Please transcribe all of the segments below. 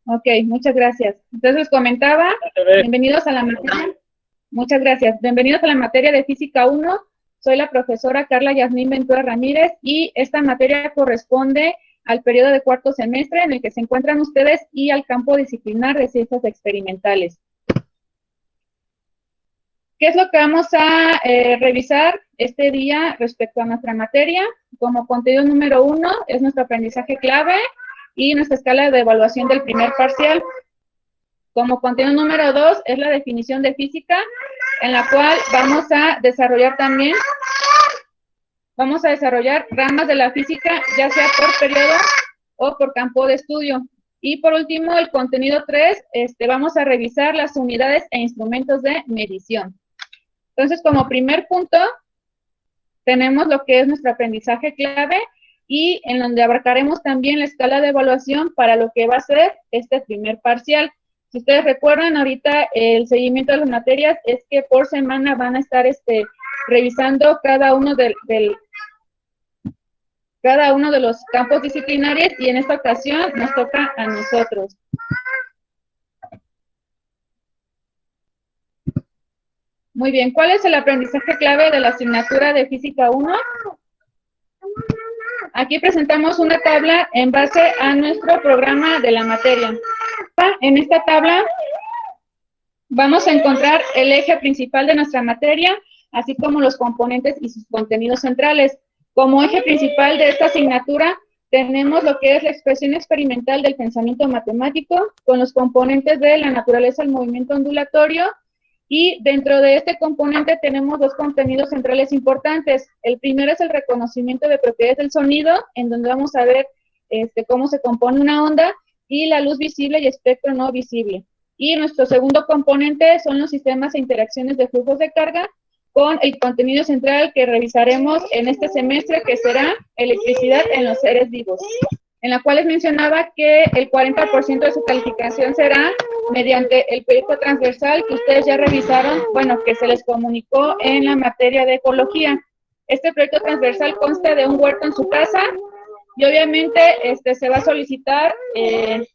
Ok, muchas gracias. Entonces comentaba, bienvenidos a la materia. Muchas gracias. Bienvenidos a la materia de Física 1. Soy la profesora Carla Yasmín Ventura Ramírez y esta materia corresponde al periodo de cuarto semestre en el que se encuentran ustedes y al campo disciplinar de ciencias experimentales. ¿Qué es lo que vamos a revisar este día respecto a nuestra materia? Como contenido número 1 es nuestro aprendizaje clave y nuestra escala de evaluación del primer parcial. Como contenido número 2 es la definición de física, en la cual vamos a desarrollar ramas de la física, ya sea por periodo o por campo de estudio. Y por último, el contenido 3, vamos a revisar las unidades e instrumentos de medición. Entonces, como primer punto, tenemos lo que es nuestro aprendizaje clave y en donde abarcaremos también la escala de evaluación para lo que va a ser este primer parcial. Si ustedes recuerdan, ahorita el seguimiento de las materias es que por semana van a estar revisando cada uno de los campos disciplinarios y en esta ocasión nos toca a nosotros. Muy bien, ¿cuál es el aprendizaje clave de la asignatura de Física 1? Aquí presentamos una tabla en base a nuestro programa de la materia. En esta tabla vamos a encontrar el eje principal de nuestra materia, así como los componentes y sus contenidos centrales. Como eje principal de esta asignatura, tenemos lo que es la expresión experimental del pensamiento matemático, con los componentes de la naturaleza del movimiento ondulatorio, y dentro de este componente tenemos dos contenidos centrales importantes. El primero es el reconocimiento de propiedades del sonido, en donde vamos a ver cómo se compone una onda, y la luz visible y espectro no visible. Y nuestro segundo componente son los sistemas e interacciones de flujos de carga, con el contenido central que revisaremos en este semestre, que será electricidad en los seres vivos, en la cual les mencionaba que el 40% de su calificación será mediante el proyecto transversal que ustedes ya revisaron, bueno, que se les comunicó en la materia de ecología. Este proyecto transversal consta de un huerto en su casa y obviamente se va a solicitar que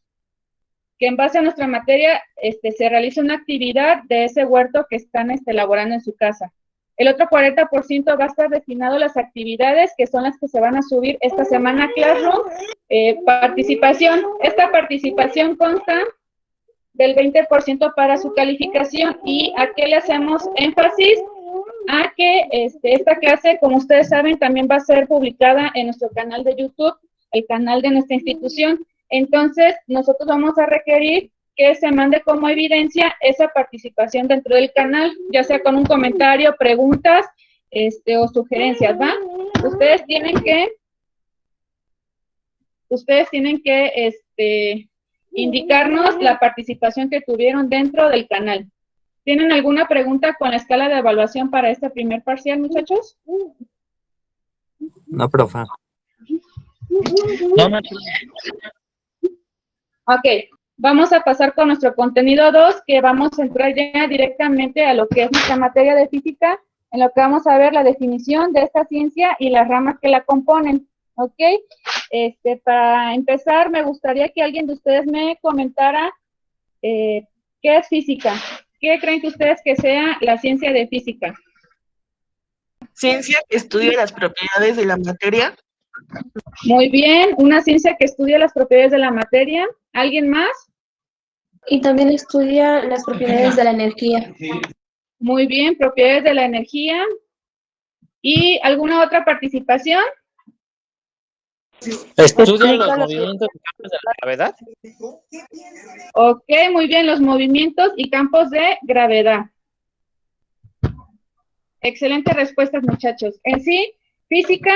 en base a nuestra materia se realice una actividad de ese huerto que están elaborando en su casa. El otro 40% va a estar destinado a las actividades que son las que se van a subir esta semana a Classroom. Participación. Esta participación consta del 20% para su calificación. ¿Y a qué le hacemos énfasis? A que esta clase, como ustedes saben, también va a ser publicada en nuestro canal de YouTube, el canal de nuestra institución. Entonces, nosotros vamos a requerir que se mande como evidencia esa participación dentro del canal, ya sea con un comentario, preguntas, o sugerencias, ¿va? Ustedes tienen que indicarnos la participación que tuvieron dentro del canal. ¿Tienen alguna pregunta con la escala de evaluación para este primer parcial, muchachos? No, profe. No, no. Ok, vamos a pasar con nuestro contenido 2, que vamos a entrar ya directamente a lo que es nuestra materia de física, en lo que vamos a ver la definición de esta ciencia y las ramas que la componen. Ok, para empezar, me gustaría que alguien de ustedes me comentara qué es física. ¿Qué creen que ustedes que sea la ciencia de física? Ciencia que estudia las propiedades de la materia. Muy bien, una ciencia que estudia las propiedades de la materia. ¿Alguien más? Y también estudia las propiedades de la energía. Muy bien, propiedades de la energía. ¿Y alguna otra participación? Estudia los movimientos y campos de la gravedad. Ok, muy bien, los movimientos y campos de gravedad. Excelentes respuestas, muchachos. En sí, física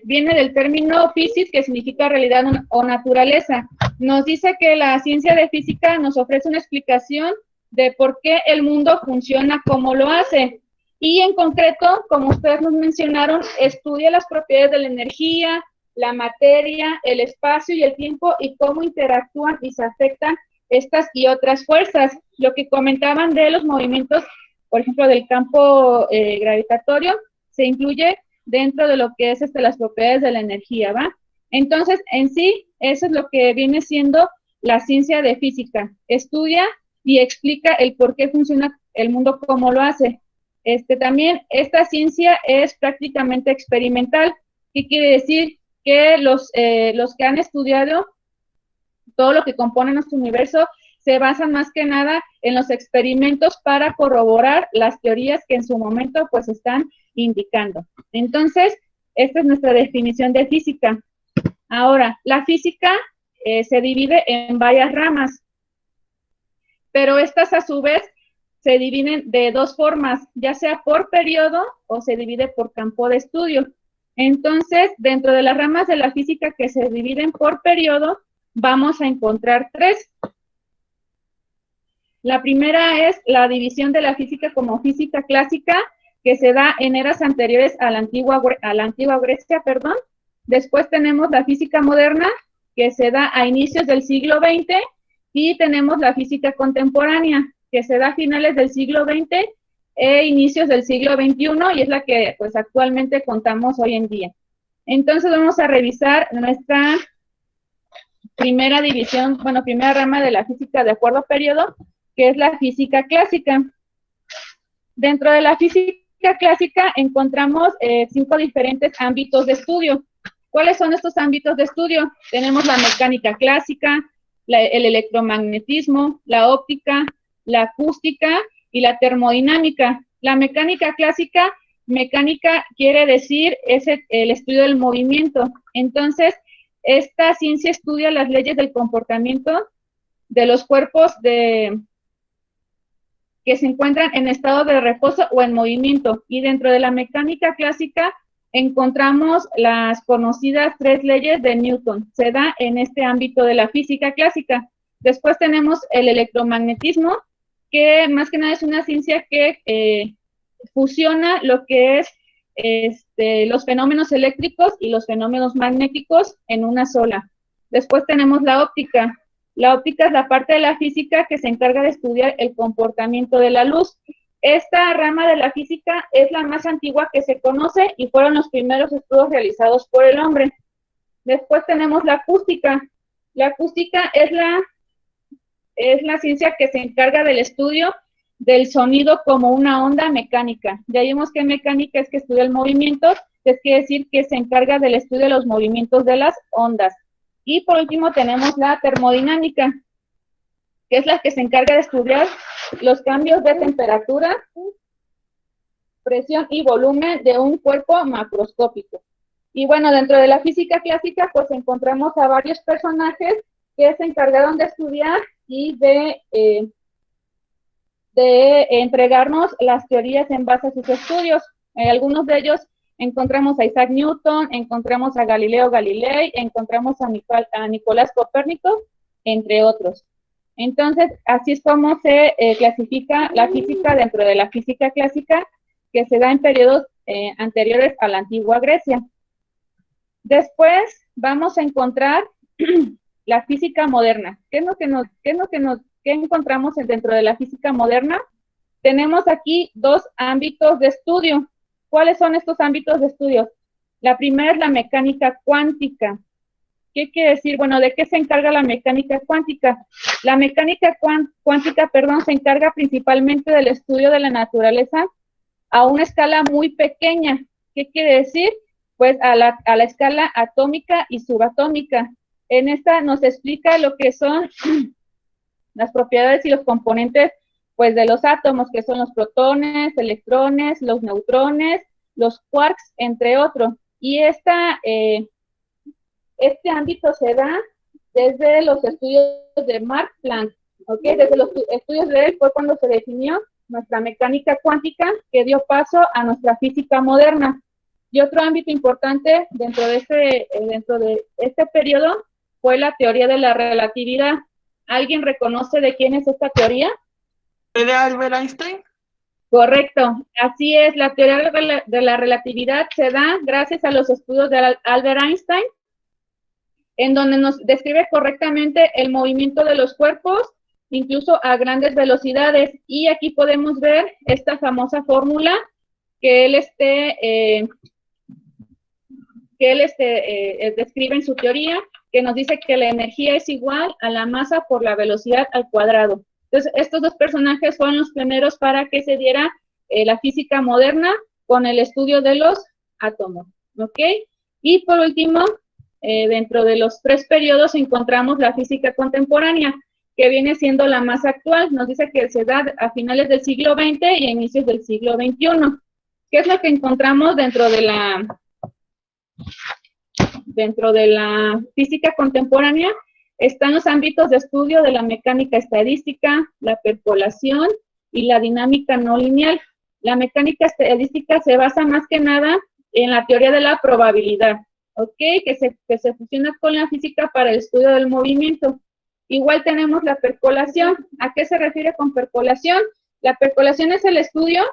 viene del término physis, que significa realidad o naturaleza. Nos dice que la ciencia de física nos ofrece una explicación de por qué el mundo funciona como lo hace. Y en concreto, como ustedes nos mencionaron, estudia las propiedades de la energía, la materia, el espacio y el tiempo y cómo interactúan y se afectan estas y otras fuerzas. Lo que comentaban de los movimientos, por ejemplo, del campo gravitatorio, se incluye dentro de lo que es las propiedades de la energía, ¿va? Entonces, en sí, eso es lo que viene siendo la ciencia de física. Estudia y explica el por qué funciona el mundo como lo hace. También esta ciencia es prácticamente experimental. ¿Qué quiere decir? Que los que han estudiado todo lo que compone nuestro universo se basan más que nada en los experimentos para corroborar las teorías que en su momento pues están indicando. Entonces, esta es nuestra definición de física. Ahora, la física se divide en varias ramas, pero estas a su vez se dividen de dos formas, ya sea por periodo o se divide por campo de estudio. Entonces, dentro de las ramas de la física que se dividen por periodo, vamos a encontrar tres. La primera es la división de la física como física clásica, que se da en eras anteriores a la antigua Grecia, perdón. Después tenemos la física moderna, que se da a inicios del siglo XX, y tenemos la física contemporánea, que se da a finales del siglo XX e inicios del siglo XXI, y es la que pues actualmente contamos hoy en día. Entonces vamos a revisar nuestra primera división, bueno, primera rama de la física de acuerdo a periodo, que es la física clásica. Dentro de la física clásica encontramos 5 diferentes ámbitos de estudio. ¿Cuáles son estos ámbitos de estudio? Tenemos la mecánica clásica, el electromagnetismo, la óptica, la acústica y la termodinámica. La mecánica clásica, mecánica quiere decir es el estudio del movimiento. Entonces, esta ciencia estudia las leyes del comportamiento de los cuerpos que se encuentran en estado de reposo o en movimiento. Y dentro de la mecánica clásica encontramos las conocidas 3 leyes de Newton. Se da en este ámbito de la física clásica. Después tenemos el electromagnetismo, que más que nada es una ciencia que fusiona lo que es los fenómenos eléctricos y los fenómenos magnéticos en una sola. Después tenemos la óptica. La óptica es la parte de la física que se encarga de estudiar el comportamiento de la luz. Esta rama de la física es la más antigua que se conoce y fueron los primeros estudios realizados por el hombre. Después tenemos la acústica. La acústica es la ciencia que se encarga del estudio del sonido como una onda mecánica. Ya vimos que mecánica es que estudia el movimiento, es quiere decir que se encarga del estudio de los movimientos de las ondas. Y por último tenemos la termodinámica, que es la que se encarga de estudiar los cambios de temperatura, presión y volumen de un cuerpo macroscópico. Y bueno, dentro de la física clásica, pues encontramos a varios personajes que se encargaron de estudiar y de entregarnos las teorías en base a sus estudios. Algunos de ellos encontramos a Isaac Newton, encontramos a Galileo Galilei, encontramos a Nicolás Copérnico, entre otros. Entonces, así es como se clasifica la física dentro de la física clásica, que se da en periodos anteriores a la antigua Grecia. Después vamos a encontrar la física moderna. ¿Qué encontramos dentro de la física moderna? Tenemos aquí 2 ámbitos de estudio. ¿Cuáles son estos ámbitos de estudio? La primera es la mecánica cuántica. ¿Qué quiere decir? Bueno, ¿de qué se encarga la mecánica cuántica? La mecánica cuántica, se encarga principalmente del estudio de la naturaleza a una escala muy pequeña. ¿Qué quiere decir? Pues a la escala atómica y subatómica. En esta nos explica lo que son las propiedades y los componentes pues de los átomos, que son los protones, electrones, los neutrones, los quarks, entre otros. Y este ámbito se da desde los estudios de Max Planck, ¿ok? Desde los estudios de él fue cuando se definió nuestra mecánica cuántica, que dio paso a nuestra física moderna. Y otro ámbito importante dentro de este periodo fue la teoría de la relatividad. ¿Alguien reconoce de quién es esta teoría? ¿De Albert Einstein? Correcto, así es, la teoría de la relatividad se da gracias a los estudios de Albert Einstein, en donde nos describe correctamente el movimiento de los cuerpos, incluso a grandes velocidades, y aquí podemos ver esta famosa fórmula que él describe en su teoría, que nos dice que la energía es igual a la masa por la velocidad al cuadrado. Entonces, estos dos personajes fueron los primeros para que se diera la física moderna con el estudio de los átomos, ¿ok? Y por último, dentro de los 3 periodos encontramos la física contemporánea, que viene siendo la más actual. Nos dice que se da a finales del siglo XX y a inicios del siglo XXI. ¿Qué es lo que encontramos dentro de la física contemporánea? Están los ámbitos de estudio de la mecánica estadística, la percolación y la dinámica no lineal. La mecánica estadística se basa más que nada en la teoría de la probabilidad, ¿ok? Que se fusiona con la física para el estudio del movimiento. Igual tenemos la percolación. ¿A qué se refiere con percolación? La percolación es el estudio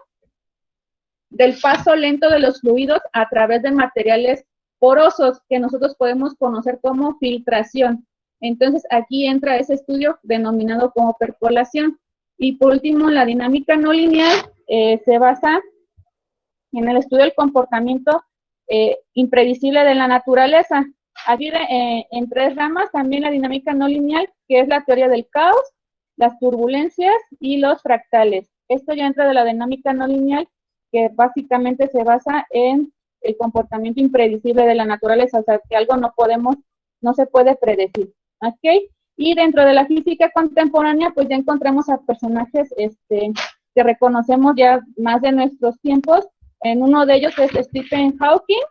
del paso lento de los fluidos a través de materiales porosos que nosotros podemos conocer como filtración. Entonces, aquí entra ese estudio denominado como percolación. Y por último, la dinámica no lineal se basa en el estudio del comportamiento imprevisible de la naturaleza. Aquí en 3 ramas, también la dinámica no lineal, que es la teoría del caos, las turbulencias y los fractales. Esto ya entra de la dinámica no lineal, que básicamente se basa en el comportamiento imprevisible de la naturaleza, o sea, que algo no se puede predecir, ¿ok? Y dentro de la física contemporánea, pues ya encontramos a personajes que reconocemos ya más de nuestros tiempos. En uno de ellos es Stephen Hawking,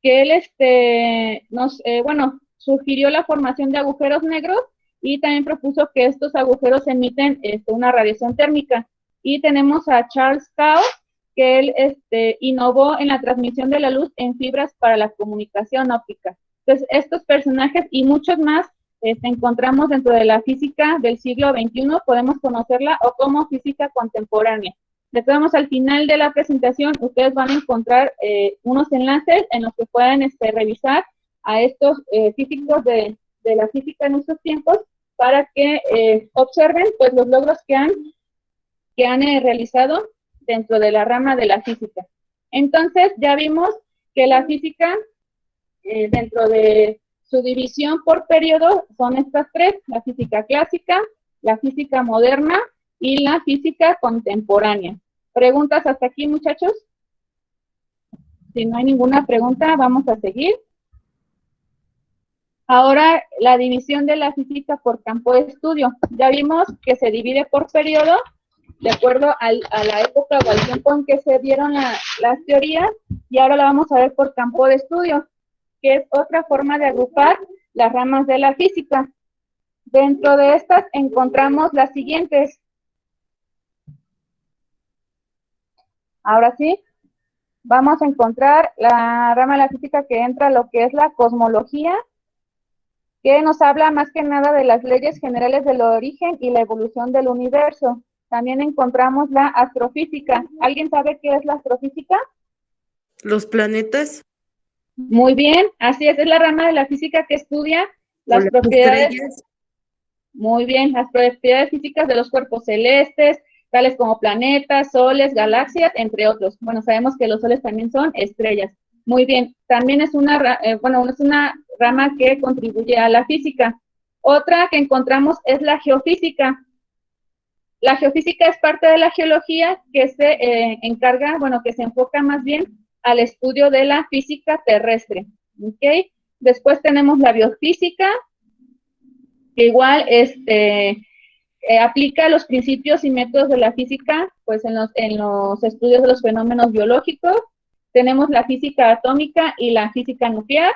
que él sugirió la formación de agujeros negros y también propuso que estos agujeros emiten una radiación térmica. Y tenemos a Charles Kao, que él innovó en la transmisión de la luz en fibras para la comunicación óptica. Entonces, estos personajes y muchos más encontramos dentro de la física del siglo XXI, podemos conocerla o como física contemporánea. De todos modos, al final de la presentación, ustedes van a encontrar unos enlaces en los que pueden revisar a estos físicos de la física en estos tiempos para que observen pues los logros que han realizado dentro de la rama de la física. Entonces, ya vimos que la física, dentro de su división por periodo, son estas 3, la física clásica, la física moderna y la física contemporánea. ¿Preguntas hasta aquí, muchachos? Si no hay ninguna pregunta, vamos a seguir. Ahora, la división de la física por campo de estudio. Ya vimos que se divide por periodo, de acuerdo a la época o al tiempo en que se dieron las teorías, y ahora la vamos a ver por campo de estudio, que es otra forma de agrupar las ramas de la física. Dentro de estas encontramos las siguientes. Ahora sí, vamos a encontrar la rama de la física que entra lo que es la cosmología, que nos habla más que nada de las leyes generales del origen y la evolución del universo. También encontramos la astrofísica. ¿Alguien sabe qué es la astrofísica? Los planetas. Muy bien, así es la rama de la física que estudia las propiedades. Estrellas. Muy bien, las propiedades físicas de los cuerpos celestes, tales como planetas, soles, galaxias, entre otros. Bueno, sabemos que los soles también son estrellas. Muy bien, también es una rama que contribuye a la física. Otra que encontramos es la geofísica. La geofísica es parte de la geología que se que se enfoca más bien al estudio de la física terrestre. ¿Ok? Después tenemos la biofísica, que igual aplica los principios y métodos de la física pues en los estudios de los fenómenos biológicos. Tenemos la física atómica y la física nuclear.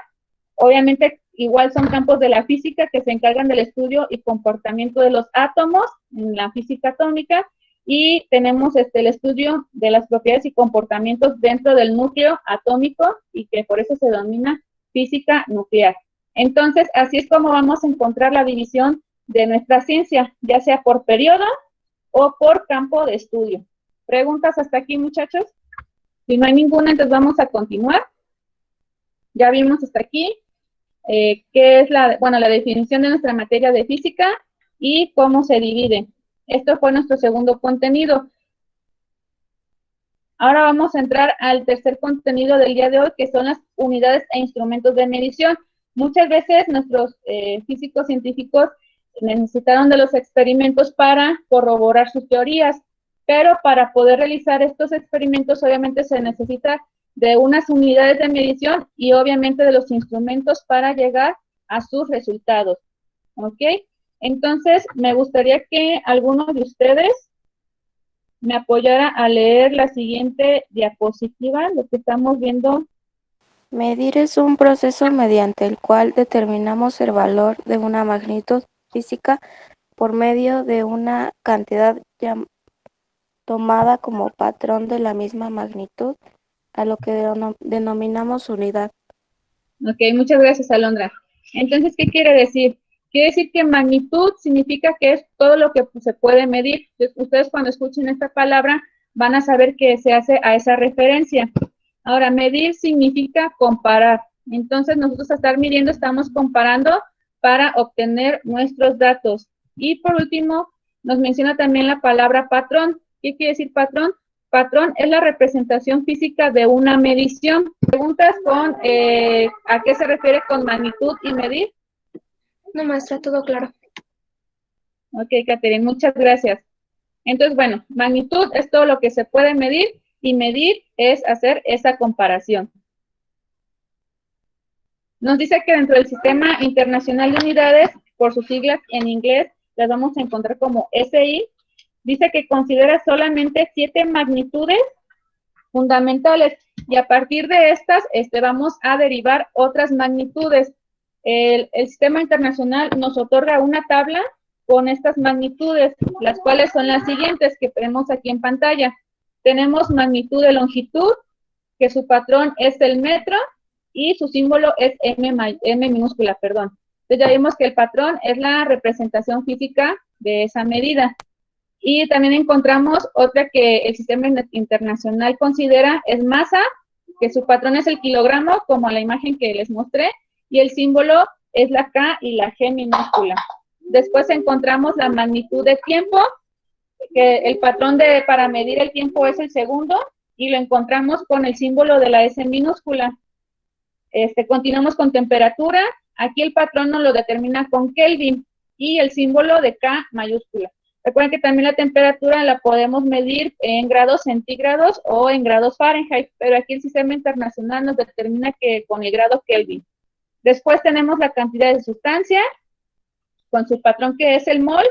Obviamente, igual son campos de la física que se encargan del estudio y comportamiento de los átomos en la física atómica, y tenemos el estudio de las propiedades y comportamientos dentro del núcleo atómico, y que por eso se denomina física nuclear. Entonces, así es como vamos a encontrar la división de nuestra ciencia, ya sea por periodo o por campo de estudio. ¿Preguntas hasta aquí, muchachos? Si no hay ninguna, entonces vamos a continuar. Ya vimos hasta aquí qué es la definición de nuestra materia de física y cómo se divide. Esto fue nuestro segundo contenido. Ahora vamos a entrar al tercer contenido del día de hoy, que son las unidades e instrumentos de medición. Muchas veces nuestros físicos científicos necesitaron de los experimentos para corroborar sus teorías, pero para poder realizar estos experimentos obviamente se necesita de unas unidades de medición y obviamente de los instrumentos para llegar a sus resultados, ¿ok? Entonces, me gustaría que alguno de ustedes me apoyara a leer la siguiente diapositiva, lo que estamos viendo. Medir es un proceso mediante el cual determinamos el valor de una magnitud física por medio de una cantidad tomada como patrón de la misma magnitud, a lo que denominamos unidad. Ok, muchas gracias, Alondra. Entonces, ¿qué quiere decir? Quiere decir que magnitud significa que es todo lo que se puede medir. Entonces, ustedes cuando escuchen esta palabra van a saber que se hace a esa referencia. Ahora, medir significa comparar. Entonces, nosotros a estar midiendo estamos comparando para obtener nuestros datos. Y por último, nos menciona también la palabra patrón. ¿Qué quiere decir patrón? Patrón es la representación física de una medición. ¿Preguntas con a qué se refiere con magnitud y medir? No, maestra, todo claro. Ok, Catherine, muchas gracias. Entonces, bueno, magnitud es todo lo que se puede medir y medir es hacer esa comparación. Nos dice que dentro del Sistema Internacional de Unidades, por sus siglas en inglés, las vamos a encontrar como SI, dice que considera solamente 7 magnitudes fundamentales y a partir de estas vamos a derivar otras magnitudes. El Sistema Internacional nos otorga una tabla con estas magnitudes, las cuales son las siguientes que tenemos aquí en pantalla. Tenemos magnitud de longitud, que su patrón es el metro y su símbolo es M minúscula, perdón. Entonces ya vimos que el patrón es la representación física de esa medida. Y también encontramos otra que el Sistema Internacional considera es masa, que su patrón es el kilogramo, como la imagen que les mostré, y el símbolo es la K y la G minúscula. Después encontramos la magnitud de tiempo, que el patrón para medir el tiempo es el segundo, y lo encontramos con el símbolo de la S minúscula. Continuamos con temperatura, aquí el patrón nos lo determina con Kelvin, y el símbolo de K mayúscula. Recuerden que también la temperatura la podemos medir en grados centígrados o en grados Fahrenheit, pero aquí el Sistema Internacional nos determina que con el grado Kelvin. Después tenemos la cantidad de sustancia, con su patrón que es el mol,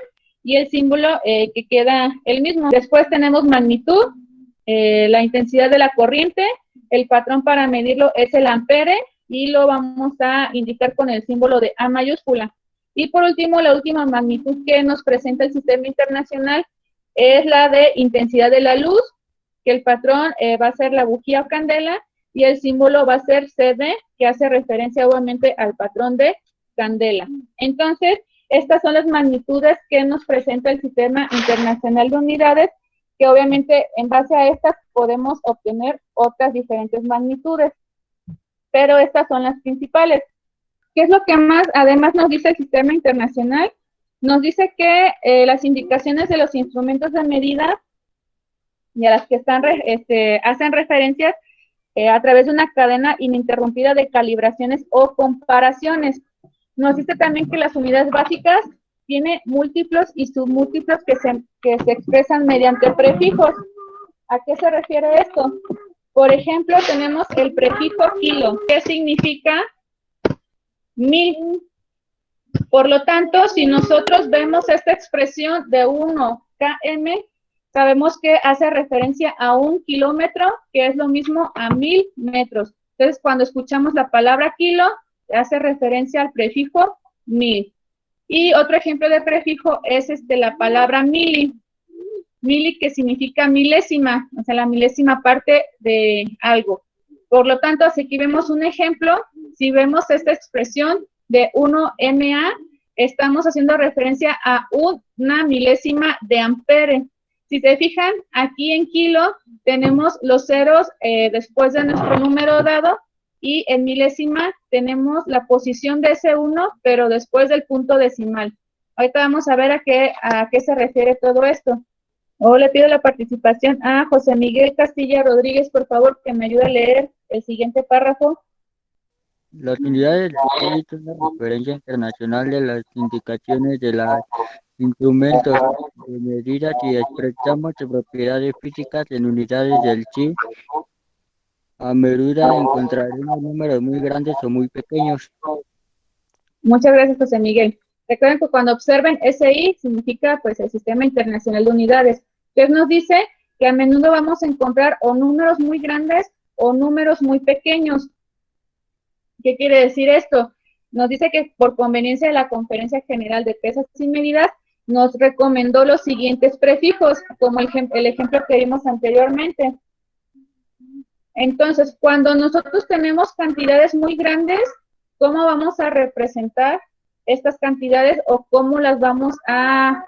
y el símbolo que queda el mismo. Después tenemos magnitud, la intensidad de la corriente, el patrón para medirlo es el ampere, y lo vamos a indicar con el símbolo de A mayúscula. Y por último, la última magnitud que nos presenta el Sistema Internacional es la de intensidad de la luz, que el patrón va a ser la bujía o candela, y el símbolo va a ser CD, que hace referencia obviamente al patrón de candela. Entonces, estas son las magnitudes que nos presenta el Sistema Internacional de Unidades, que obviamente en base a estas podemos obtener otras diferentes magnitudes, pero estas son las principales. ¿Qué es lo que más además nos dice el Sistema Internacional? Nos dice que las indicaciones de los instrumentos de medida y a las que hacen referencias a través de una cadena ininterrumpida de calibraciones o comparaciones. Nos dice también que las unidades básicas tienen múltiplos y submúltiplos que se expresan mediante prefijos. ¿A qué se refiere esto? Por ejemplo, tenemos el prefijo kilo, que significa 1000. Por lo tanto, si nosotros vemos esta expresión de 1 km, sabemos que hace referencia a 1 kilómetro, que es lo mismo a 1000 metros. Entonces, cuando escuchamos la palabra kilo, hace referencia al prefijo 1000. Y otro ejemplo de prefijo es la palabra mili. Mili, que significa milésima, o sea, la milésima parte de algo. Por lo tanto, si aquí vemos un ejemplo, si vemos esta expresión de 1 MA, estamos haciendo referencia a una milésima de ampere. Si se fijan, aquí en kilo tenemos los ceros después de nuestro número dado, y en milésima tenemos la posición de ese 1, pero después del punto decimal. Ahorita vamos a ver a qué se refiere todo esto. Le pido la participación a José Miguel Castilla Rodríguez, por favor, que me ayude a leer el siguiente párrafo. Las unidades de crédito es la referencia internacional de las indicaciones de los instrumentos de medida. Si expresamos sus propiedades físicas en unidades del sí, a menudo encontraremos números muy grandes o muy pequeños. Muchas gracias, José Miguel. Recuerden que cuando observen SI significa pues el Sistema Internacional de Unidades. Entonces nos dice que a menudo vamos a encontrar o números muy grandes o números muy pequeños. ¿Qué quiere decir esto? Nos dice que por conveniencia de la Conferencia General de Pesas y Medidas nos recomendó los siguientes prefijos, como el ejemplo que vimos anteriormente. Entonces, cuando nosotros tenemos cantidades muy grandes, ¿cómo vamos a representar estas cantidades o cómo las vamos a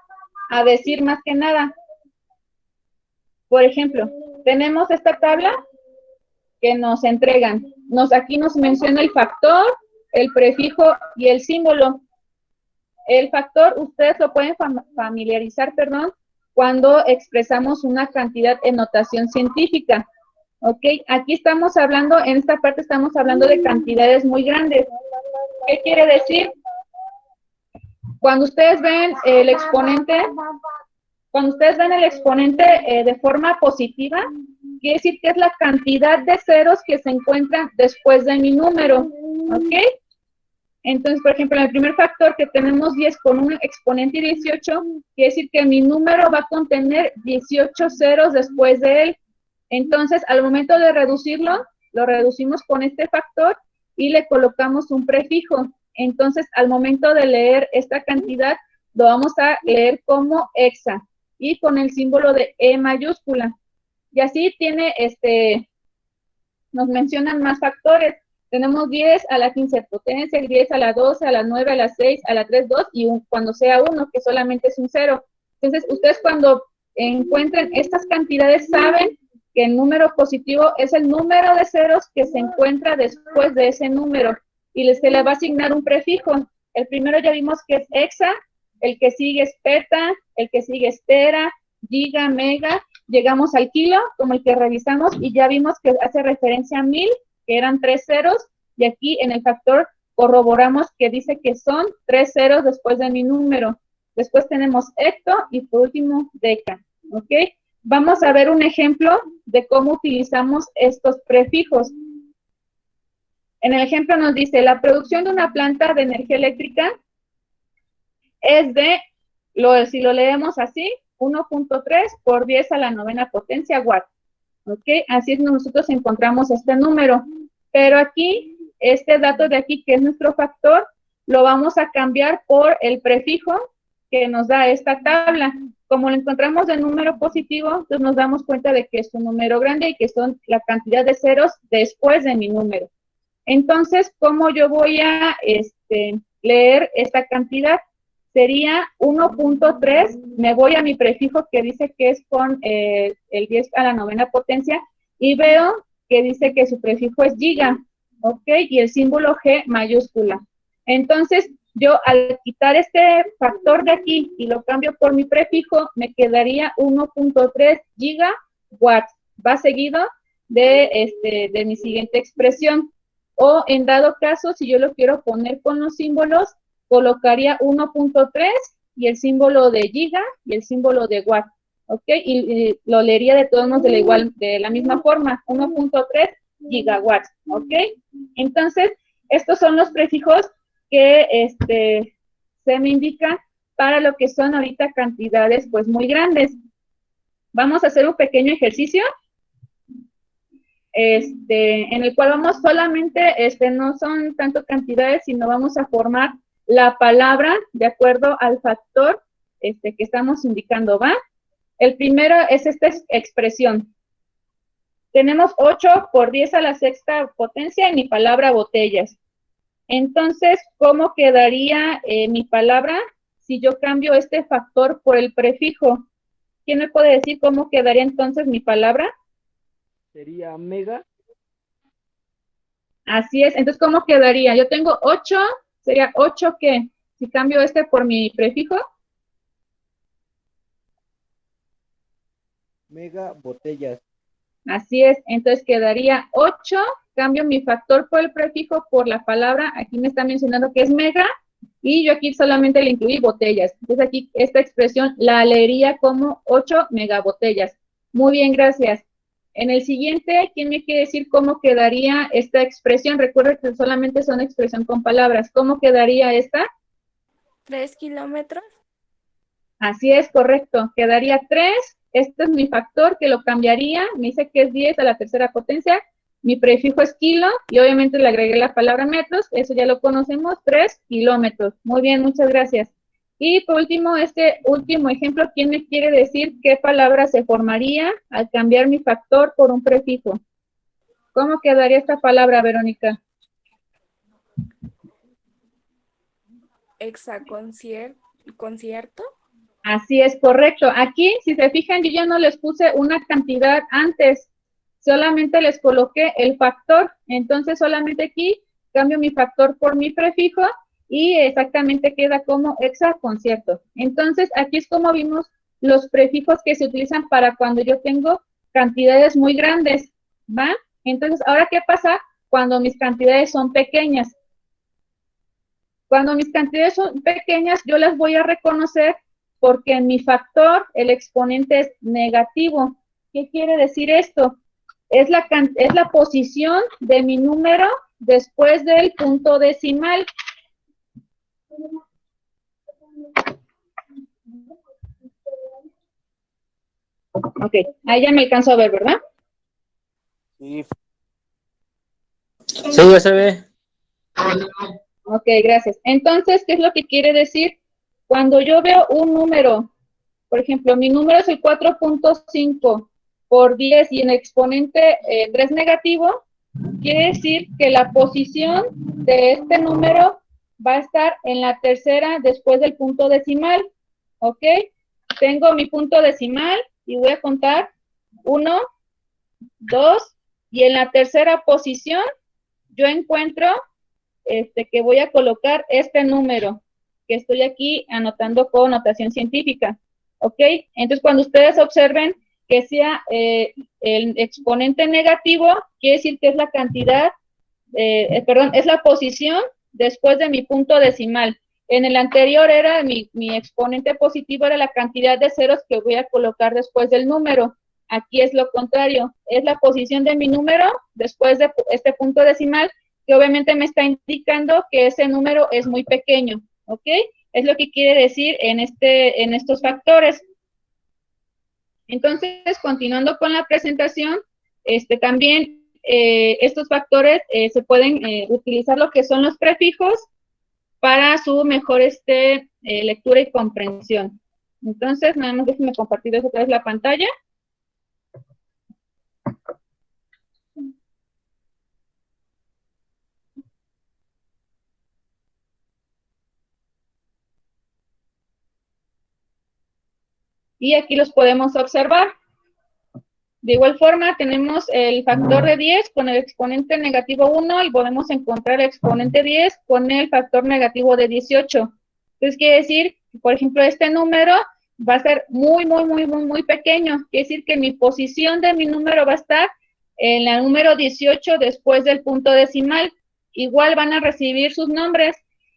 decir más que nada? Por ejemplo, tenemos esta tabla que nos entregan. Aquí nos menciona el factor, el prefijo y el símbolo. El factor, ustedes lo pueden familiarizar, cuando expresamos una cantidad en notación científica. ¿Ok? Aquí estamos hablando, en esta parte estamos hablando de cantidades muy grandes. ¿Qué quiere decir? Cuando ustedes ven el exponente, de forma positiva, quiere decir que es la cantidad de ceros que se encuentran después de mi número. ¿Ok? Entonces, por ejemplo, en el primer factor que tenemos 10 con un exponente y 18, quiere decir que mi número va a contener 18 ceros después de él. Entonces, al momento de reducirlo, lo reducimos con este factor y le colocamos un prefijo. Entonces, al momento de leer esta cantidad, lo vamos a leer como hexa y con el símbolo de E mayúscula. Y así tiene, nos mencionan más factores. Tenemos 10 a la 15 potencia, 10 a la 12, a la 9, a la 6, a la 3, 2 y cuando sea 1, que solamente es un 0. Entonces, ustedes cuando encuentren estas cantidades saben que el número positivo es el número de ceros que se encuentra después de ese número y se le va a asignar un prefijo. El primero ya vimos que es hexa, el que sigue es peta, el que sigue es tera, giga, mega, llegamos al kilo, como el que revisamos, y ya vimos que hace referencia a 1000, que eran 3 ceros, y aquí en el factor corroboramos que dice que son 3 ceros después de mi número. Después tenemos hecto y por último deca, ¿ok? Vamos a ver un ejemplo de cómo utilizamos estos prefijos. En el ejemplo nos dice, la producción de una planta de energía eléctrica es de, si lo leemos así, 1.3 por 10 a la 9ª potencia watt. ¿Ok? Así es, nosotros encontramos este número. Pero aquí, este dato de aquí, que es nuestro factor, lo vamos a cambiar por el prefijo que nos da esta tabla. Como lo encontramos de número positivo, entonces nos damos cuenta de que es un número grande y que son la cantidad de ceros después de mi número. Entonces, ¿cómo yo voy a leer esta cantidad? Sería 1.3, me voy a mi prefijo que dice que es con el 10 a la 9ª potencia y veo que dice que su prefijo es giga, ¿ok? Y el símbolo G mayúscula. Entonces, yo al quitar este factor de aquí y lo cambio por mi prefijo, me quedaría 1.3 gigawatts. Va seguido de mi siguiente expresión. O en dado caso, si yo lo quiero poner con los símbolos, colocaría 1.3 y el símbolo de giga y el símbolo de watt, ¿ok? Y lo leería de todos modos de la misma forma, 1.3 gigawatts, ¿ok? Entonces, estos son los prefijos que se me indican para lo que son ahorita cantidades pues muy grandes. Vamos a hacer un pequeño ejercicio en el cual vamos solamente, no son tanto cantidades, sino vamos a formar la palabra de acuerdo al factor que estamos indicando, ¿va? El primero es esta expresión. Tenemos 8 por 10 a la 6ª potencia en mi palabra botellas. Entonces, ¿cómo quedaría mi palabra si yo cambio este factor por el prefijo? ¿Quién me puede decir cómo quedaría entonces mi palabra? Sería mega. Así es. Entonces, ¿cómo quedaría? Yo tengo 8, sería 8 ¿qué? Si cambio por mi prefijo. Mega botellas. Así es. Entonces, quedaría 8 cambio mi factor por el prefijo por la palabra, aquí me está mencionando que es mega, y yo aquí solamente le incluí botellas. Entonces aquí esta expresión la leería como 8 megabotellas. Muy bien, gracias. En el siguiente, ¿quién me quiere decir cómo quedaría esta expresión? Recuerda que solamente son expresión con palabras. ¿Cómo quedaría esta? 3 kilómetros. Así es, correcto. Quedaría 3. Este es mi factor que lo cambiaría. Me dice que es 10 a la tercera potencia. Mi prefijo es kilo y obviamente le agregué la palabra metros. Eso ya lo conocemos, 3 kilómetros. Muy bien, muchas gracias. Y por último, este último ejemplo, ¿quién me quiere decir qué palabra se formaría al cambiar mi factor por un prefijo? ¿Cómo quedaría esta palabra, Verónica? Concierto. Así es, correcto. Aquí, si se fijan, yo ya no les puse una cantidad antes, solamente les coloqué el factor. Entonces, solamente aquí cambio mi factor por mi prefijo y exactamente queda como exaconcierto. Entonces, aquí es como vimos los prefijos que se utilizan para cuando yo tengo cantidades muy grandes, ¿va? Entonces, ahora, ¿qué pasa cuando mis cantidades son pequeñas? Cuando mis cantidades son pequeñas, yo las voy a reconocer porque en mi factor el exponente es negativo. ¿Qué quiere decir esto? Es la posición de mi número después del punto decimal. Ok, ahí ya me alcanzo a ver, ¿verdad? Sí. Sí, ya se ve. Ok, gracias. Entonces, ¿qué es lo que quiere decir? Cuando yo veo un número, por ejemplo, mi número es el 4.5 por 10 y en exponente 3 negativo, quiere decir que la posición de este número va a estar en la tercera después del punto decimal, ¿ok? Tengo mi punto decimal y voy a contar 1, 2, y en la tercera posición yo encuentro que voy a colocar este número que estoy aquí anotando con notación científica, ¿ok? Entonces, cuando ustedes observen que sea el exponente negativo, quiere decir que es la cantidad, es la posición después de mi punto decimal. En el anterior era mi exponente positivo, era la cantidad de ceros que voy a colocar después del número. Aquí es lo contrario, es la posición de mi número después de este punto decimal, que obviamente me está indicando que ese número es muy pequeño, ¿ok? Es lo que quiere decir en estos factores. Entonces, continuando con la presentación, también estos factores se pueden utilizar lo que son los prefijos para su mejor lectura y comprensión. Entonces, nada más déjenme compartir otra vez la pantalla. Y aquí los podemos observar. De igual forma, tenemos el factor de 10 con el exponente negativo 1 y podemos encontrar el exponente 10 con el factor negativo de 18. Entonces, quiere decir, por ejemplo, este número va a ser muy pequeño. Quiere decir que mi posición de mi número va a estar en la número 18 después del punto decimal. Igual van a recibir sus nombres.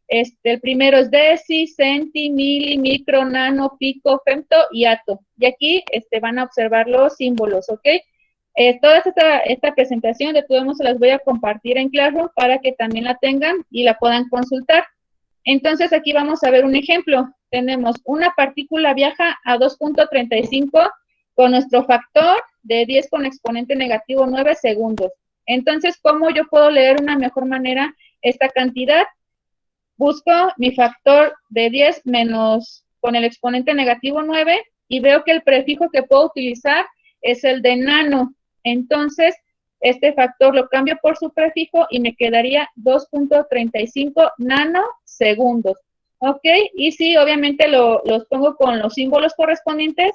El primero es deci, centi, mili, micro, nano, pico, femto y ato. Y aquí van a observar los símbolos, ¿ok? Toda esta presentación de Tudemos se las voy a compartir en Classroom para que también la tengan y la puedan consultar. Entonces, aquí vamos a ver un ejemplo. Tenemos una partícula viaja a 2.35 con nuestro factor de 10 con exponente negativo 9 segundos. Entonces, ¿cómo yo puedo leer una mejor manera esta cantidad? Busco mi factor de 10 menos con el exponente negativo 9 y veo que el prefijo que puedo utilizar es el de nano. Entonces, este factor lo cambio por su prefijo y me quedaría 2.35 nanosegundos. ¿Ok? Y sí, obviamente los pongo con los símbolos correspondientes.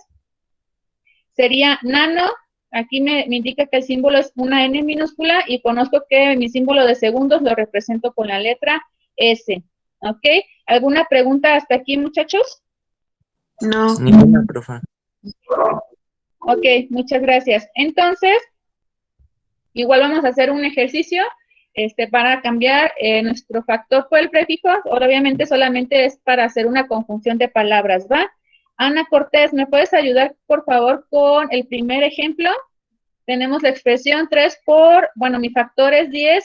Sería nano. Aquí me indica que el símbolo es una N minúscula y conozco que mi símbolo de segundos lo represento con la letra S. ¿Ok? ¿Alguna pregunta hasta aquí, muchachos? No. Ninguna, profa. Ok, muchas gracias. Entonces, Igual vamos a hacer un ejercicio para cambiar nuestro factor por el prefijo. Ahora, obviamente, solamente es para hacer una conjunción de palabras, ¿va? Ana Cortés, ¿me puedes ayudar, por favor, con el primer ejemplo? Tenemos la expresión 3 por, bueno, mi factor es 10,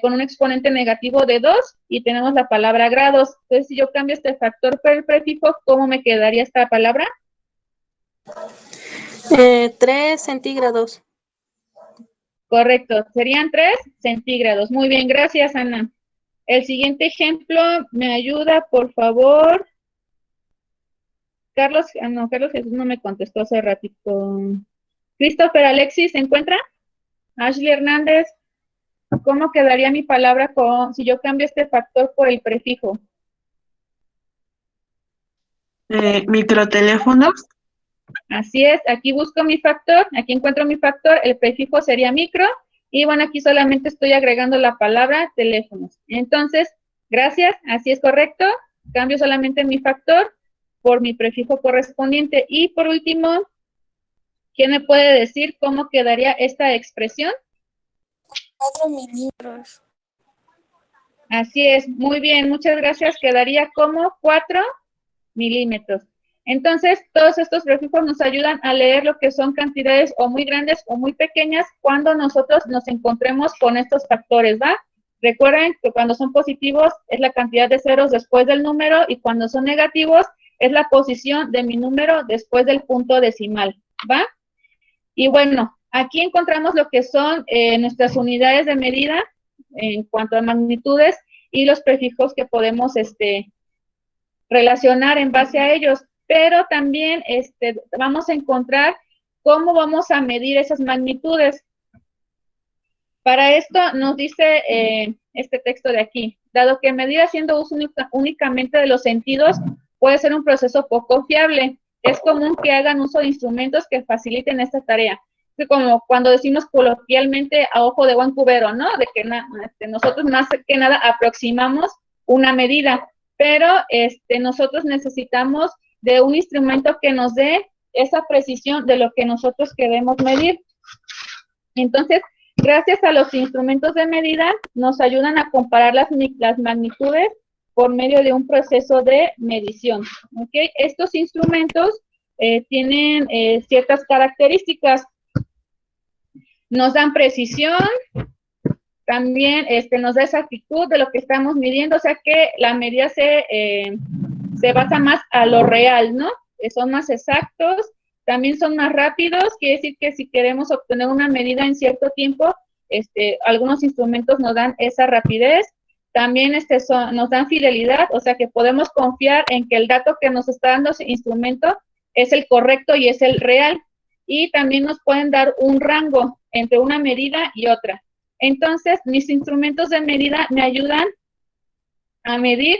con un exponente negativo de 2, y tenemos la palabra grados. Entonces, si yo cambio este factor por el prefijo, ¿cómo me quedaría esta palabra? 3 centígrados. Correcto, serían 3 centígrados. Muy bien, gracias, Ana. El siguiente ejemplo, ¿me ayuda, por favor? Carlos Jesús no me contestó hace ratito. Christopher Alexis, ¿se encuentra? Ashley Hernández, ¿cómo quedaría mi palabra si yo cambio este factor por el prefijo? Microteléfonos. Así es, aquí busco mi factor, aquí encuentro mi factor, el prefijo sería micro, y bueno, aquí solamente estoy agregando la palabra teléfonos. Entonces, gracias, así es correcto, cambio solamente mi factor por mi prefijo correspondiente. Y por último, ¿quién me puede decir cómo quedaría esta expresión? 4 milímetros. Así es, muy bien, muchas gracias, quedaría como 4 milímetros. Entonces, todos estos prefijos nos ayudan a leer lo que son cantidades o muy grandes o muy pequeñas cuando nosotros nos encontremos con estos factores, ¿va? Recuerden que cuando son positivos es la cantidad de ceros después del número, y cuando son negativos es la posición de mi número después del punto decimal, ¿va? Y bueno, aquí encontramos lo que son nuestras unidades de medida en cuanto a magnitudes y los prefijos que podemos relacionar en base a ellos, pero también vamos a encontrar cómo vamos a medir esas magnitudes. Para esto nos dice este texto de aquí: dado que medir haciendo uso únicamente de los sentidos puede ser un proceso poco fiable, es común que hagan uso de instrumentos que faciliten esta tarea. Es como cuando decimos coloquialmente a ojo de buen cubero, ¿no? De que nosotros más que nada aproximamos una medida, pero nosotros necesitamos de un instrumento que nos dé esa precisión de lo que nosotros queremos medir. Entonces, gracias a los instrumentos de medida, nos ayudan a comparar las magnitudes por medio de un proceso de medición. ¿Okay? Estos instrumentos tienen ciertas características. Nos dan precisión, también nos da exactitud de lo que estamos midiendo, o sea que la medida se basa más a lo real, ¿no? Son más exactos, también son más rápidos, quiere decir que si queremos obtener una medida en cierto tiempo, algunos instrumentos nos dan esa rapidez. También nos dan fidelidad, o sea que podemos confiar en que el dato que nos está dando ese instrumento es el correcto y es el real. Y también nos pueden dar un rango entre una medida y otra. Entonces, mis instrumentos de medida me ayudan a medir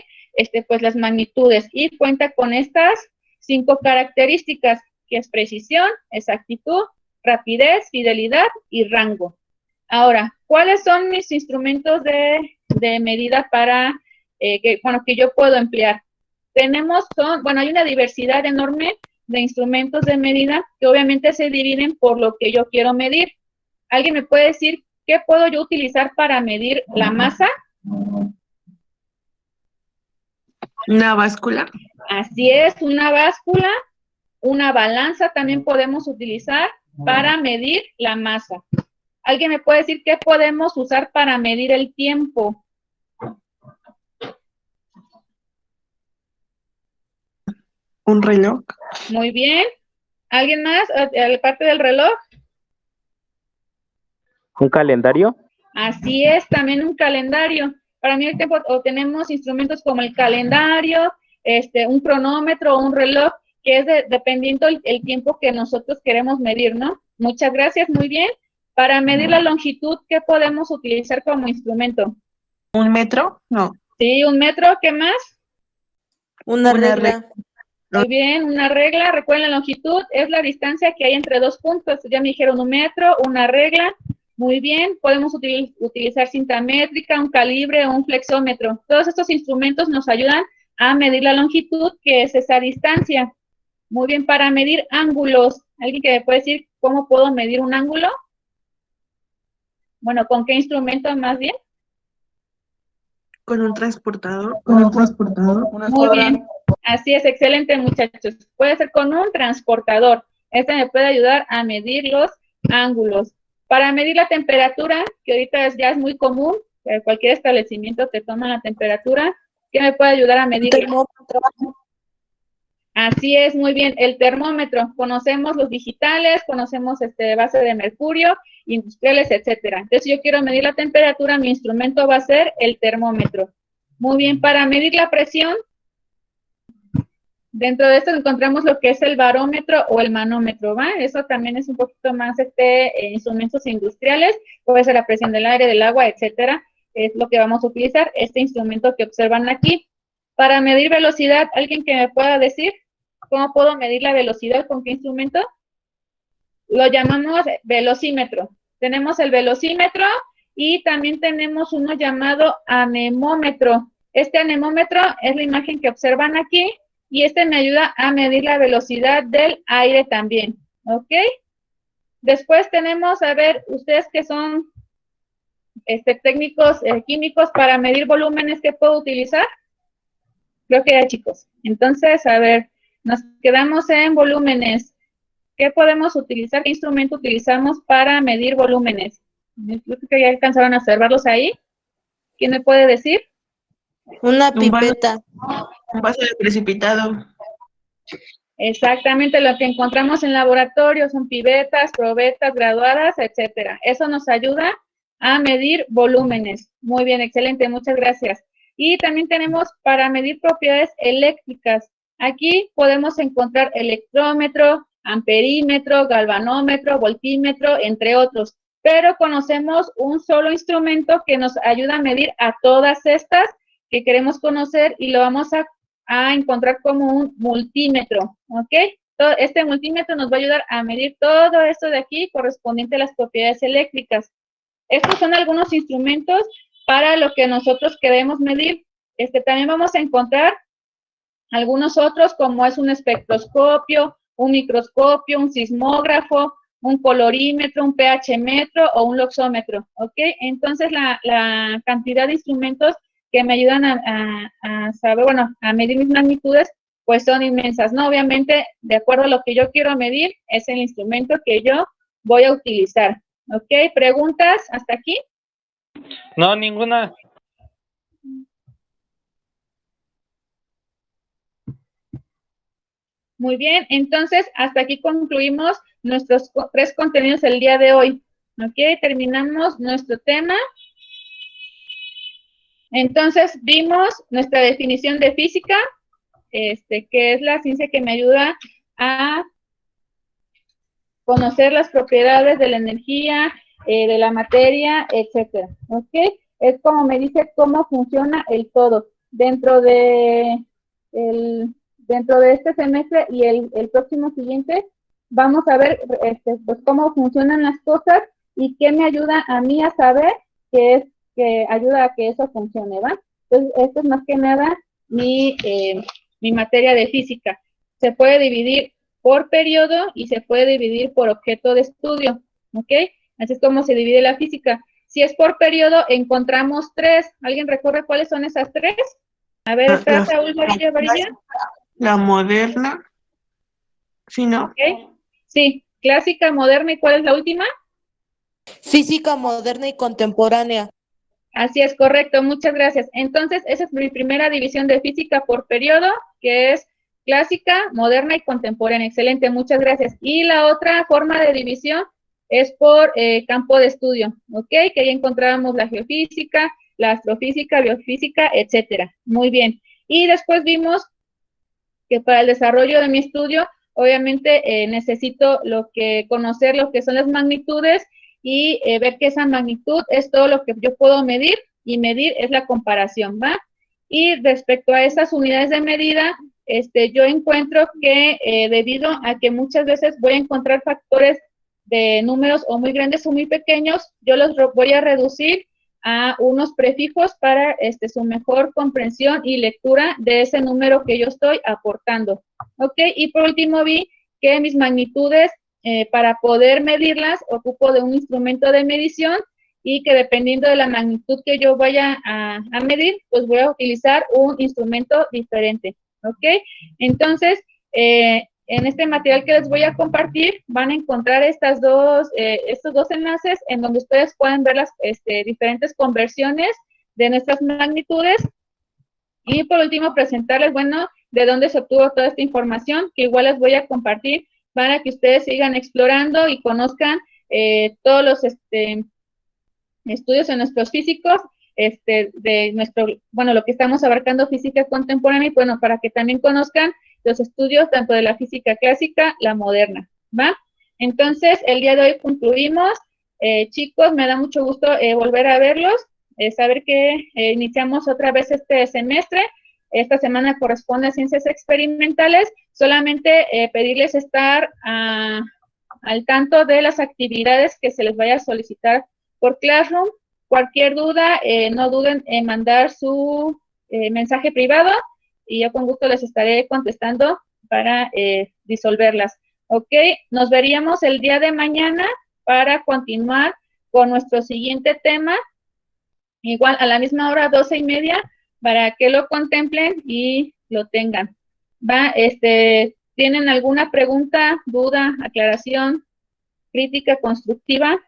pues las magnitudes, y cuenta con estas 5 características, que es precisión, exactitud, rapidez, fidelidad y rango. Ahora, ¿cuáles son mis instrumentos de medida para que yo puedo emplear? Hay una diversidad enorme de instrumentos de medida que obviamente se dividen por lo que yo quiero medir. ¿Alguien me puede decir qué puedo yo utilizar para medir la masa? Una báscula. Así es, una báscula. Una balanza también podemos utilizar para medir la masa. ¿Alguien me puede decir qué podemos usar para medir el tiempo? Un reloj. Muy bien. ¿Alguien más? Parte del reloj. ¿Un calendario? Así es, también un calendario. Para medir el tiempo tenemos instrumentos como el calendario, un cronómetro o un reloj, que es dependiendo el tiempo que nosotros queremos medir, ¿no? Muchas gracias, muy bien. Para medir la longitud, ¿qué podemos utilizar como instrumento? ¿Un metro? No. Sí, un metro, ¿qué más? Una regla. Muy bien, una regla. Recuerden, la longitud es la distancia que hay entre 2 puntos. Ya me dijeron un metro, una regla. Muy bien, podemos utilizar cinta métrica, un calibre o un flexómetro. Todos estos instrumentos nos ayudan a medir la longitud, que es esa distancia. Muy bien, para medir ángulos. ¿Alguien que me puede decir cómo puedo medir un ángulo? bueno, ¿con qué instrumento más bien? Con un transportador. Muy bien, así es, excelente muchachos. Puede ser con un transportador. Este me puede ayudar a medir los ángulos. Para medir la temperatura, que ahorita ya es muy común, cualquier establecimiento te toma la temperatura, ¿qué me puede ayudar a medir? Termómetro. Así es, muy bien, el termómetro. Conocemos los digitales, conocemos base de mercurio, industriales, etcétera. Entonces, si yo quiero medir la temperatura, mi instrumento va a ser el termómetro. Muy bien, para medir la presión, dentro de esto encontramos lo que es el barómetro o el manómetro, ¿va? Eso también es un poquito más instrumentos industriales, puede ser la presión del aire, del agua, etcétera. Es lo que vamos a utilizar, este instrumento que observan aquí. Para medir velocidad, ¿alguien que me pueda decir cómo puedo medir la velocidad? ¿Con qué instrumento? Lo llamamos velocímetro. Tenemos el velocímetro y también tenemos uno llamado anemómetro. Este anemómetro es la imagen que observan aquí y me ayuda a medir la velocidad del aire también, ¿ok? Después tenemos, a ver, ustedes que son técnicos químicos, para medir volúmenes, ¿qué puedo utilizar? Creo que ya, chicos. Entonces, a ver, nos quedamos en volúmenes. ¿Qué podemos utilizar? ¿Qué instrumento utilizamos para medir volúmenes? Creo que ya alcanzaron a observarlos ahí. ¿Quién me puede decir? Una pipeta. Un vaso de precipitado. Exactamente, lo que encontramos en laboratorio son pipetas, probetas, graduadas, etcétera. Eso nos ayuda a medir volúmenes. Muy bien, excelente, muchas gracias. Y también tenemos para medir propiedades eléctricas. Aquí podemos encontrar electrómetro, amperímetro, galvanómetro, voltímetro, entre otros. Pero conocemos un solo instrumento que nos ayuda a medir a todas estas que queremos conocer y lo vamos a encontrar como un multímetro, ¿ok? Este multímetro nos va a ayudar a medir todo esto de aquí correspondiente a las propiedades eléctricas. Estos son algunos instrumentos para lo que nosotros queremos medir. También vamos a encontrar algunos otros, como es un espectroscopio, un microscopio, un sismógrafo, un colorímetro, un pH metro o un luxómetro, ¿ok? Entonces, la cantidad de instrumentos que me ayudan a saber, bueno, a medir mis magnitudes, pues son inmensas, ¿no? Obviamente, de acuerdo a lo que yo quiero medir, es el instrumento que yo voy a utilizar, ¿ok? ¿Preguntas hasta aquí? No, ninguna. Muy bien, entonces hasta aquí concluimos nuestros 3 contenidos el día de hoy. ¿Ok? Terminamos nuestro tema. Entonces vimos nuestra definición de física, que es la ciencia que me ayuda a conocer las propiedades de la energía, de la materia, etcétera. ¿Ok? Es como me dice cómo funciona el todo. Dentro de este semestre y el próximo siguiente, vamos a ver pues cómo funcionan las cosas y qué me ayuda a mí a saber que ayuda a que eso funcione, ¿va? Entonces, esto es más que nada mi materia de física. Se puede dividir por periodo y se puede dividir por objeto de estudio, ¿ok? Así es como se divide la física. Si es por periodo, encontramos 3. ¿Alguien recuerda cuáles son esas 3? A ver, ¿está Saúl Varilla? La moderna. ¿Sí, no? Okay. Sí, clásica, moderna, ¿y cuál es la última? Física moderna y contemporánea. Así es, correcto, muchas gracias. Entonces, esa es mi primera división de física por periodo, que es clásica, moderna y contemporánea. Excelente, muchas gracias. Y la otra forma de división es por campo de estudio, ¿ok? Que ahí encontrábamos la geofísica, la astrofísica, biofísica, etcétera. Muy bien. Y después vimos que para el desarrollo de mi estudio, obviamente necesito conocer lo que son las magnitudes y ver que esa magnitud es todo lo que yo puedo medir, y medir es la comparación, ¿va? Y respecto a esas unidades de medida, yo encuentro que debido a que muchas veces voy a encontrar factores de números o muy grandes o muy pequeños, yo los voy a reducir a unos prefijos para su mejor comprensión y lectura de ese número que yo estoy aportando, ¿ok? Y por último vi que mis magnitudes, para poder medirlas, ocupo de un instrumento de medición y que dependiendo de la magnitud que yo vaya a medir, pues voy a utilizar un instrumento diferente, ¿ok? Entonces, en este material que les voy a compartir, van a encontrar estos dos enlaces en donde ustedes pueden ver las diferentes conversiones de nuestras magnitudes. Y por último, presentarles, bueno, de dónde se obtuvo toda esta información, que igual les voy a compartir para que ustedes sigan explorando y conozcan todos los estudios en nuestros físicos, de nuestro, bueno, lo que estamos abarcando física contemporánea, y bueno, para que también conozcan los estudios tanto de la física clásica, la moderna, ¿va? Entonces, el día de hoy concluimos. Chicos, me da mucho gusto volver a verlos, saber que iniciamos otra vez este semestre. Esta semana corresponde a ciencias experimentales. Solamente pedirles estar al tanto de las actividades que se les vaya a solicitar por Classroom. Cualquier duda, no duden en mandar su mensaje privado y yo con gusto les estaré contestando para disolverlas. Ok, nos veríamos el día de mañana para continuar con nuestro siguiente tema, igual a la misma hora, 12:30, para que lo contemplen y lo tengan. ¿Va? ¿Tienen alguna pregunta, duda, aclaración, crítica constructiva?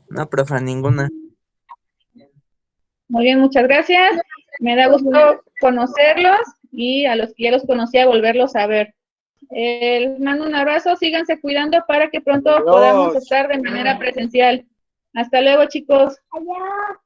No, profe, ninguna. Muy bien, muchas gracias. Me da gusto conocerlos y a los que ya los conocía volverlos a ver. Les mando un abrazo, síganse cuidando para que pronto podamos estar de manera presencial. Hasta luego, chicos. Adiós.